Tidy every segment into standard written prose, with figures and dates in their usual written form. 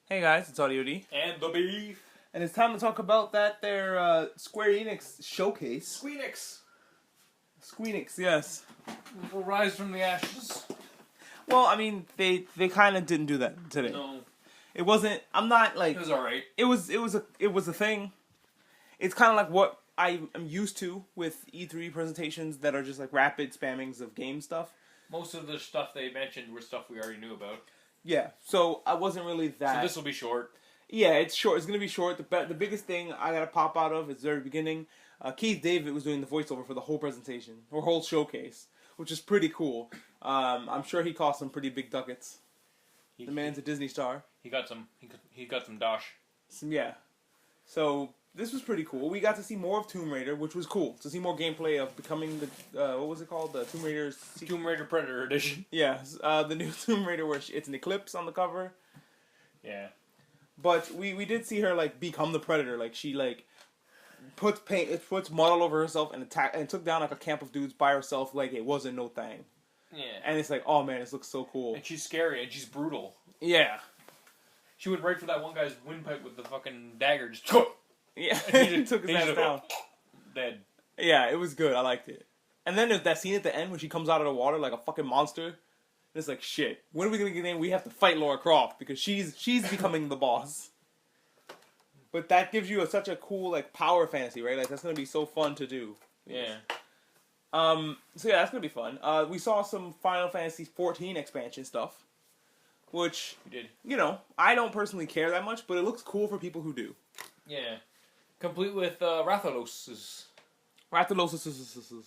Hey guys, it's Audio D. And the beef. And it's time to talk about their Square Enix showcase. Squeenix. Squeenix, yes. Will rise from the ashes. Well, I mean, they kind of didn't do that today. No. It wasn't. I'm not like. It was alright. It was a thing. It's kind of like what I am used to with E3 presentations that are just like rapid spammings of game stuff. Most of the stuff they mentioned were stuff we already knew about. Yeah, so I wasn't really that. So this will be short. Yeah, it's short. It's gonna be short. The biggest thing I gotta pop out of is the very beginning. Keith David was doing the voiceover for the whole presentation, or whole showcase, which is pretty cool. I'm sure he cost some pretty big ducats. The man's a Disney star. He got some. He got some dosh. Yeah. So this was pretty cool. We got to see more of Tomb Raider, which was cool. To see more gameplay of becoming the what was it called? The Tomb Raider. Tomb Raider Predator Edition. Yeah, the new Tomb Raider where it's an eclipse on the cover. Yeah. But we did see her like become the Predator. Like she like puts mud all over herself and took down like a camp of dudes by herself. Like it wasn't no thing. Yeah. And it's like, oh man, this looks so cool. And she's scary and she's brutal. Yeah. She went right for that one guy's windpipe with the fucking dagger. Just yeah. He took his ass down. Dead. Yeah, it was good. I liked it. And then there's that scene at the end when she comes out of the water like a fucking monster. And it's like, shit. When are we gonna get in? We have to fight Lara Croft because she's becoming the boss. But that gives you such a cool like power fantasy, right? Like that's gonna be so fun to do. Yeah. So yeah, that's gonna be fun. We saw some Final Fantasy 14 expansion stuff, which We did. you know I don't personally care that much, but it looks cool for people who do. Yeah. Complete with Rathalos'. Rathalos.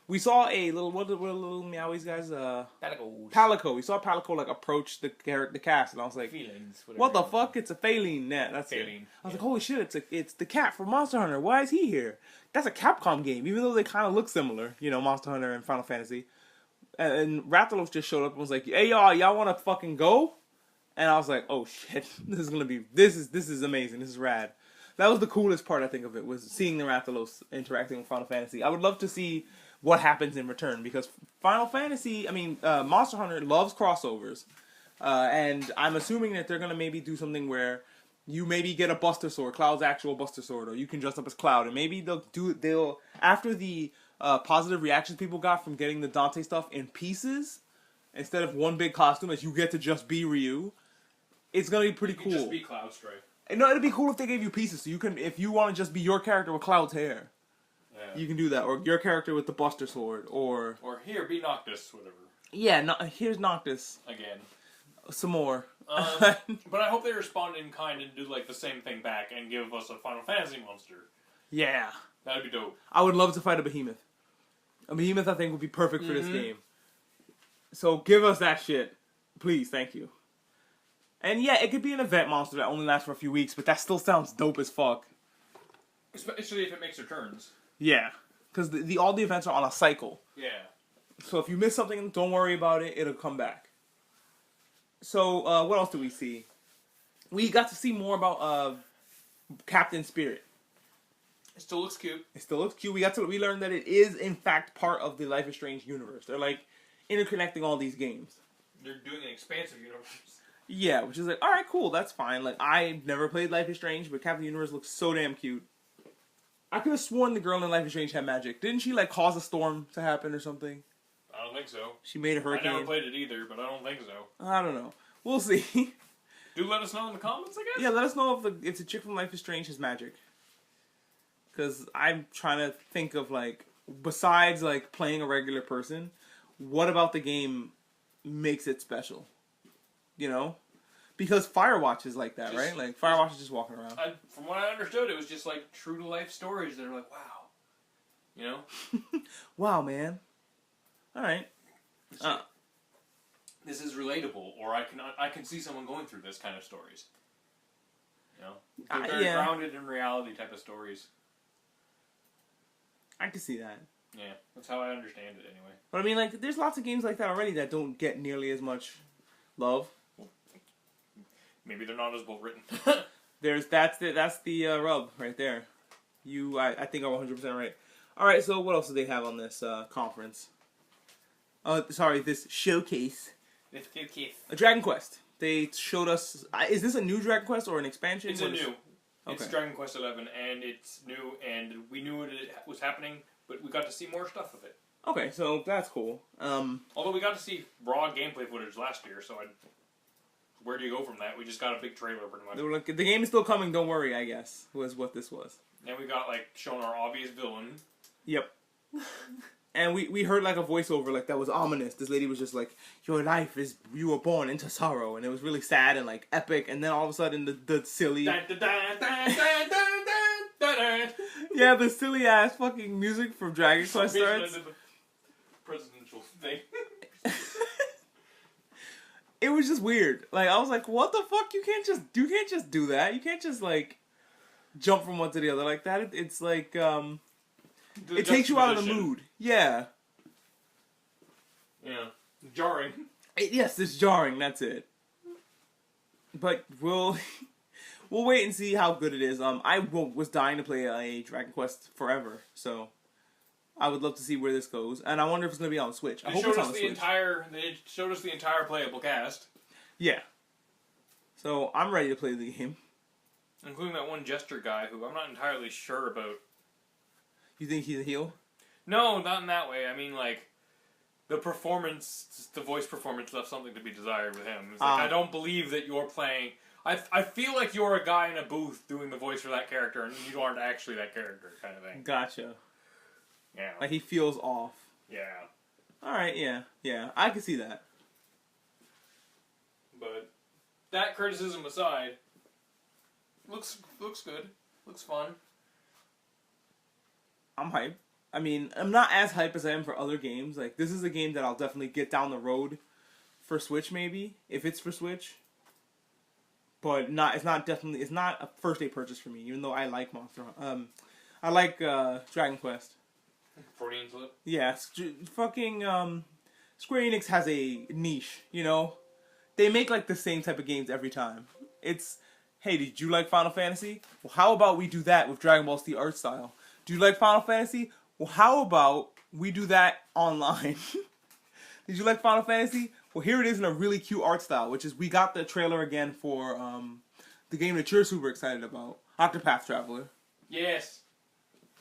We saw a little what are little meowies guys? Palicos. Palico. We saw Palico like approach the cast, and I was like, Feelings. "What the fuck? It's a Phaline net." That's it. Phaline, I was like, "Holy shit! It's the cat from Monster Hunter. Why is he here?" That's a Capcom game, even though they kind of look similar. You know, Monster Hunter and Final Fantasy. And Rathalos just showed up and was like, "Hey y'all want to fucking go?" And I was like, "Oh shit! This is amazing. This is rad." That was the coolest part I think of it was seeing the Rathalos interacting with Final Fantasy. I would love to see what happens in return because Monster Hunter loves crossovers, and I'm assuming that they're gonna maybe do something where you maybe get a Buster Sword, Cloud's actual Buster Sword, or you can dress up as Cloud, and maybe they'll after the positive reactions people got from getting the Dante stuff in pieces instead of one big costume, as you get to just be Ryu. It's gonna be pretty cool. Just be Cloud Strife. No, it'd be cool if they gave you pieces, so you can, if you want to just be your character with Cloud's hair. Yeah. You can do that, or your character with the Buster Sword, or here, be Noctis, whatever. yeah, here's Noctis Again. some more. But I hope they respond in kind and do like the same thing back and give us a Final Fantasy monster. Yeah, That'd be dope. I would love to fight a behemoth. A behemoth, I think, would be perfect for this game. So give us that shit, please, thank you. And yeah, it could be an event monster that only lasts for a few weeks, but that still sounds dope as fuck. Especially if it makes returns. Yeah, because all the events are on a cycle. Yeah. So if you miss something, don't worry about it. It'll come back. So what else do we see? We got to see more about Captain Spirit. It still looks cute. It still looks cute. We learned that it is in fact part of the Life is Strange universe. They're like interconnecting all these games. They're doing an expansive universe. Yeah, which is like, all right, cool, that's fine. Like I never played Life is Strange, but Captain Universe looks so damn cute. I could have sworn the girl in Life is Strange had magic. Didn't she like cause a storm to happen or something? I don't think so. She made a hurricane. I never played it either, but I don't think so. I don't know. We'll see. Do let us know in the comments, I guess? Yeah, let us know if the chick from Life is Strange has magic. Because I'm trying to think of, like, besides, like, playing a regular person, what about the game makes it special? You know? Because Firewatch is like that, right? Like, Firewatch is just walking around. From what I understood, it was just, like, true-to-life stories that are like, wow. You know? Wow, man. Alright. This is relatable, or I can see someone going through this kind of stories. You know? They're very grounded in reality type of stories. I can see that. Yeah, that's how I understand it anyway. But I mean, like, there's lots of games like that already that don't get nearly as much love. Maybe they're not as well written. That's the rub right there. I think I'm 100% right. All right, so what else do they have on this conference? This showcase. This showcase. Dragon Quest. they showed us. Is this a new Dragon Quest or an expansion? It's a new. It's Okay. Dragon Quest 11, and it's new, and we knew it was happening, but we got to see more stuff of it. Okay, so that's cool. Although we got to see raw gameplay footage last year, so where do you go from that? We just got a big trailer, pretty much. They were like, the game is still coming. Don't worry. I guess was what this was. And we got like shown our obvious villain. Yep. And we heard like a voiceover like that was ominous. This lady was just like, "Your life is you were born into sorrow," and it was really sad and like epic. And then all of a sudden the silly, yeah, the silly ass fucking music from Dragon Quest starts. Presidential thing. It was just weird. Like I was like, "What the fuck? You can't just do that. You can't just like jump from one to the other like that." It's like it takes you out of the mood. Yeah. Yeah. Jarring. Yes, it's jarring. That's it. But we'll wait and see how good it is. Was dying to play a Dragon Quest forever, so I would love to see where this goes. And I wonder if it's gonna be on Switch. I hope it's on the Switch. They showed us the entire playable cast. Yeah. So I'm ready to play the game. Including that one jester guy who I'm not entirely sure about. You think he's a heel? No, not in that way. I mean, like, the voice performance left something to be desired with him. It's like, I don't believe that you're playing... I feel like you're a guy in a booth doing the voice for that character, and you aren't actually that character, kind of thing. Gotcha. Yeah. Like, he feels off. Yeah. Alright, yeah. Yeah, I can see that. But, that criticism aside, looks good. Looks fun. I'm hyped. I mean, I'm not as hyped as I am for other games. Like, this is a game that I'll definitely get down the road for Switch, maybe, if it's for Switch. But it's not a first day purchase for me, even though I like I like Dragon Quest. Freudian slip? Yeah, fucking Square Enix has a niche, you know? They make like the same type of games every time. It's, hey, did you like Final Fantasy? Well, how about we do that with Dragon Ball Z art style? Do you like Final Fantasy? Well, how about we do that online? Did you like Final Fantasy? Well, here it is in a really cute art style, which is we got the trailer again for the game that you're super excited about, Octopath Traveler. Yes.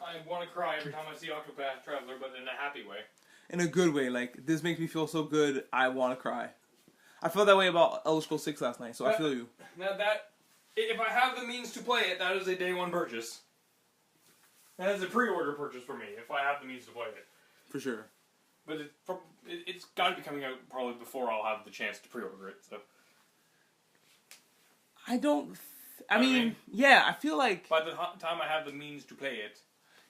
I want to cry every time I see Octopath Traveler, but in a happy way. In a good way. Like, this makes me feel so good, I want to cry. I felt that way about Elder Scrolls 6 last night, so I feel you. Now if I have the means to play it, that is a day one purchase. That is a pre-order purchase for me, if I have the means to play it. For sure. But it's got to be coming out probably before I'll have the chance to pre-order it, so... I mean, yeah, I feel like... By the time I have the means to play it,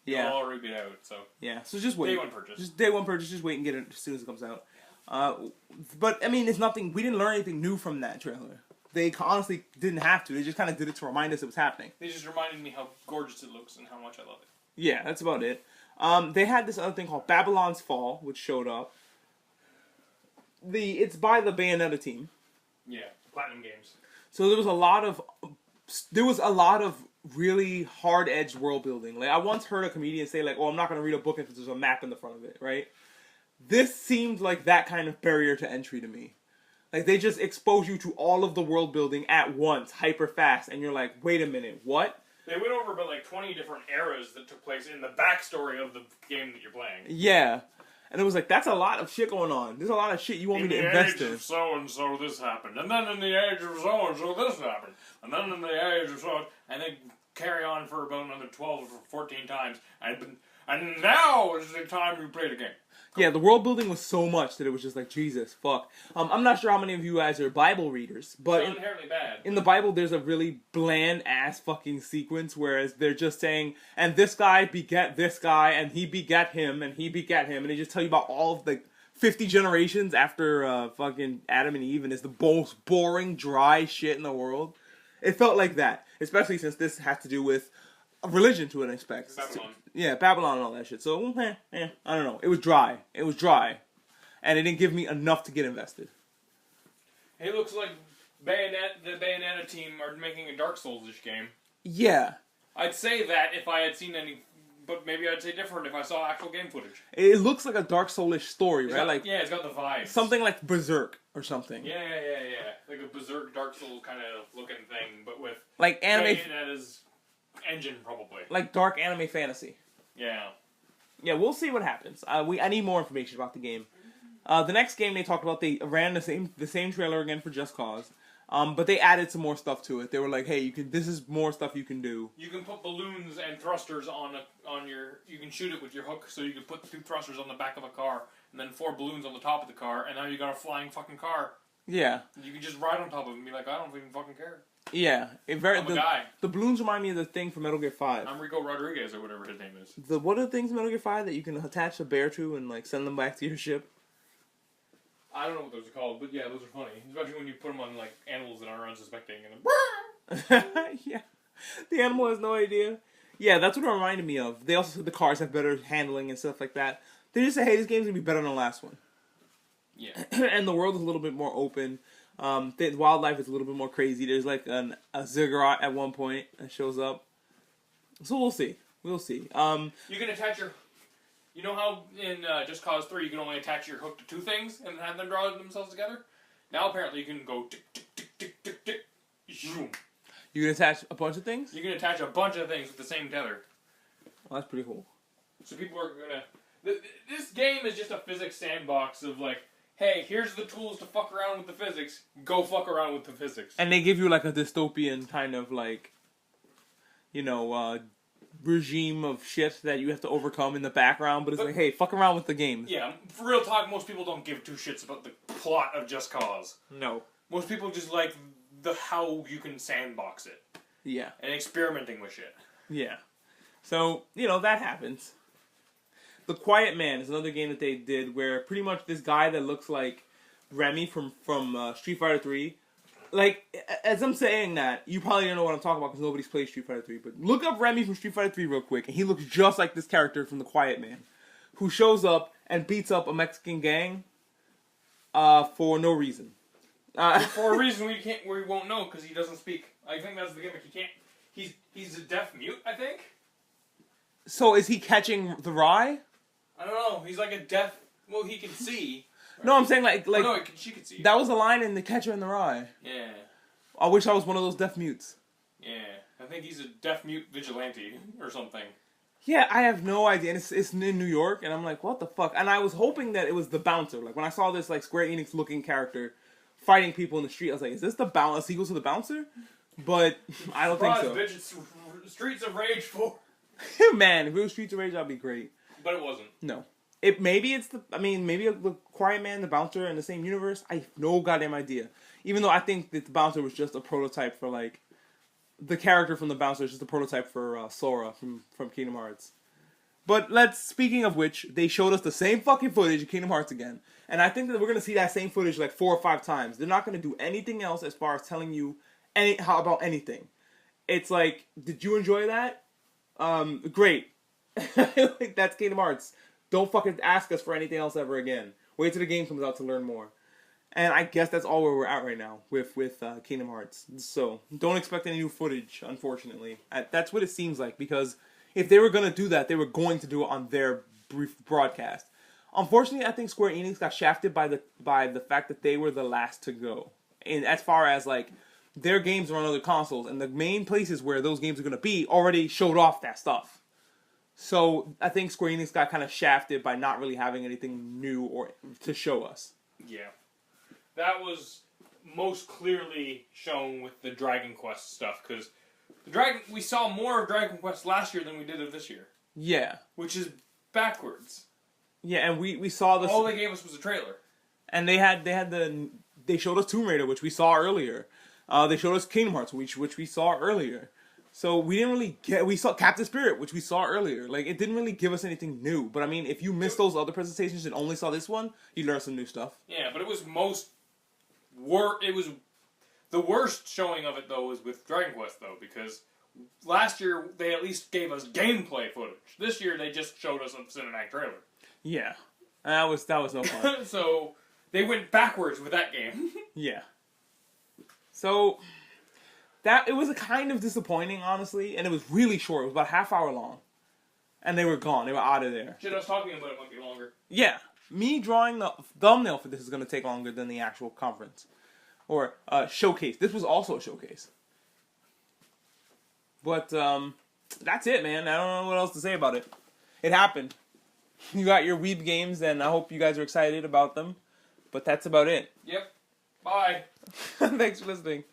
yeah, it'll already be out, so... Yeah, so just wait. Day one purchase. Just day one purchase, just wait and get it as soon as it comes out. But, I mean, it's nothing... We didn't learn anything new from that trailer. They honestly didn't have to. They just kind of did it to remind us it was happening. They just reminded me how gorgeous it looks and how much I love it. Yeah, that's about it. They had this other thing called Babylon's Fall, which showed up. It's by the Bayonetta team. Yeah, Platinum Games. So there was a lot of really hard-edged world building. Like, I once heard a comedian say, like, "Oh, I'm not going to read a book if there's a map in the front of it," right? This seemed like that kind of barrier to entry to me. Like, they just expose you to all of the world building at once, hyper fast, and you're like, wait a minute, what? They went over about like 20 different eras that took place in the backstory of the game that you're playing. Yeah. And it was like, that's a lot of shit going on. There's a lot of shit you want me to invest in. In the age of so-and-so, this happened. And then in the age of so-and-so, this happened. And then in the age of so... And then carry on for about another 12 or 14 times. And now is the time you play the game. Yeah, the world building was so much that it was just like, Jesus, fuck. I'm not sure how many of you guys are Bible readers, but inherently bad. In the Bible, there's a really bland-ass fucking sequence, whereas they're just saying, and this guy begat this guy, and he begat him, and he begat him, and they just tell you about all of the 50 generations after fucking Adam and Eve, and it's the most boring, dry shit in the world. It felt like that, especially since this has to do with religion to an aspect. Babylon. Yeah, Babylon and all that shit. So, I don't know. It was dry. It was dry. And it didn't give me enough to get invested. It looks like the Bayonetta team are making a Dark Souls-ish game. Yeah. I'd say that if I had seen any, but maybe I'd say different if I saw actual game footage. It looks like a Dark Souls-ish story, right? Yeah, it's got the vibes. Something like Berserk. or something. Yeah. Like a Berserk Dark Souls kind of looking thing, but with like anime Bayonetta's engine probably. Like dark anime fantasy. Yeah. Yeah, we'll see what happens. I need more information about the game. The next game they talked about, they ran the same trailer again for Just Cause. But they added some more stuff to it. They were like, "Hey, this is more stuff you can do. You can put balloons and thrusters on your. You can shoot it with your hook, so you can put 2 thrusters on the back of a car, and then 4 balloons on the top of the car, and now you got a flying fucking car. Yeah. You can just ride on top of it and be like, I don't even fucking care. Yeah, I'm a guy. The balloons remind me of the thing from Metal Gear 5. I'm Rico Rodriguez or whatever his name is. What are the things in Metal Gear 5 that you can attach a bear to and like send them back to your ship? I don't know what those are called, but yeah, those are funny. Especially when you put them on like animals that are unsuspecting and yeah, the animal has no idea. Yeah, that's what it reminded me of. They also said the cars have better handling and stuff like that. They just say, hey, this game's gonna be better than the last one. Yeah. And the world is a little bit more open. The wildlife is a little bit more crazy. There's like a ziggurat at one point that shows up. So we'll see. We'll see. You can attach your... You know how in Just Cause 3 you can only attach your hook to 2 things and have them draw themselves together? Now apparently you can go tick, tick, tick, tick, tick, tick, zoom. You can attach a bunch of things? You can attach a bunch of things with the same tether. Well, that's pretty cool. So people are gonna... This game is just a physics sandbox of like, hey, here's the tools to fuck around with the physics. Go fuck around with the physics. And they give you like a dystopian kind of like, regime of shit that you have to overcome in the background. But it's like, hey, fuck around with the game. Yeah, for real talk, most people don't give 2 shits about the plot of Just Cause. No. Most people just like how you can sandbox it. Yeah. And experimenting with shit. Yeah. So, that happens. The Quiet Man is another game that they did where pretty much this guy that looks like Remy from Street Fighter 3. Like, as I'm saying that, you probably don't know what I'm talking about because nobody's played Street Fighter 3. But look up Remy from Street Fighter 3 real quick, and he looks just like this character from The Quiet Man, who shows up and beats up a Mexican gang for no reason. For a reason we won't know because he doesn't speak. I think that's the gimmick. He can't. He's a deaf mute, I think. So is he catching the Rye? I don't know. He's like a deaf. Well, he can see. No, I'm saying like. No, she could see. That was a line in The Catcher in the Rye. Yeah. I wish I was one of those deaf mutes. Yeah, I think he's a deaf mute vigilante or something. Yeah, I have no idea. And it's in New York, and I'm like, what the fuck? And I was hoping that it was the bouncer. Like when I saw this like Square Enix looking character fighting people in the street, I was like, is this the bouncer? Sequel to the bouncer? But I don't think so. Bitch, it's Streets of Rage 4. Man, if it was Streets of Rage, that'd be great. But it wasn't. No. Maybe the Quiet Man, the bouncer, in the same universe. I have no goddamn idea. Even though I think that the bouncer was just a prototype for like the character from the bouncer is just a prototype for Sora from Kingdom Hearts. But speaking of which, they showed us the same fucking footage of Kingdom Hearts again, and I think that we're gonna see that same footage like 4 or 5 times. They're not gonna do anything else as far as telling you about anything. It's like, did you enjoy that? Great. Like, that's Kingdom Hearts. Don't fucking ask us for anything else ever again. Wait till the game comes out to learn more. And I guess that's all where we're at right now with Kingdom Hearts. So don't expect any new footage, unfortunately. That's what it seems like, because if they were going to do that, they were going to do it on their brief broadcast. Unfortunately, I think Square Enix got shafted by the fact that they were the last to go. And as far as like their games are on other consoles, and the main places where those games are going to be already showed off that stuff. So I think Square Enix got kind of shafted by not really having anything new or to show us. Yeah. That was most clearly shown with the Dragon Quest stuff, because we saw more of Dragon Quest last year than we did of this year. Yeah. Which is backwards. Yeah, and we saw this. All they gave us was a trailer. And they showed us Tomb Raider, which we saw earlier. They showed us Kingdom Hearts, which we saw earlier. So we didn't really we saw Captain Spirit, which we saw earlier. Like, it didn't really give us anything new. But I mean, if you missed those other presentations and only saw this one, you learned some new stuff. Yeah, but it was the worst showing of it though was with Dragon Quest though, because last year they at least gave us gameplay footage. This year they just showed us a cinematic trailer. Yeah, that was no fun. So they went backwards with that game. Yeah. So it was a kind of disappointing, honestly, and it was really short. It was about a half hour long, and they were gone. They were out of there. Shit, I was talking about it might be longer. Yeah, me drawing the thumbnail for this is going to take longer than the actual conference. Or showcase. This was also a showcase. But that's it, man. I don't know what else to say about it. It happened. You got your Weeb games, and I hope you guys are excited about them. But that's about it. Yep. Bye. Thanks for listening.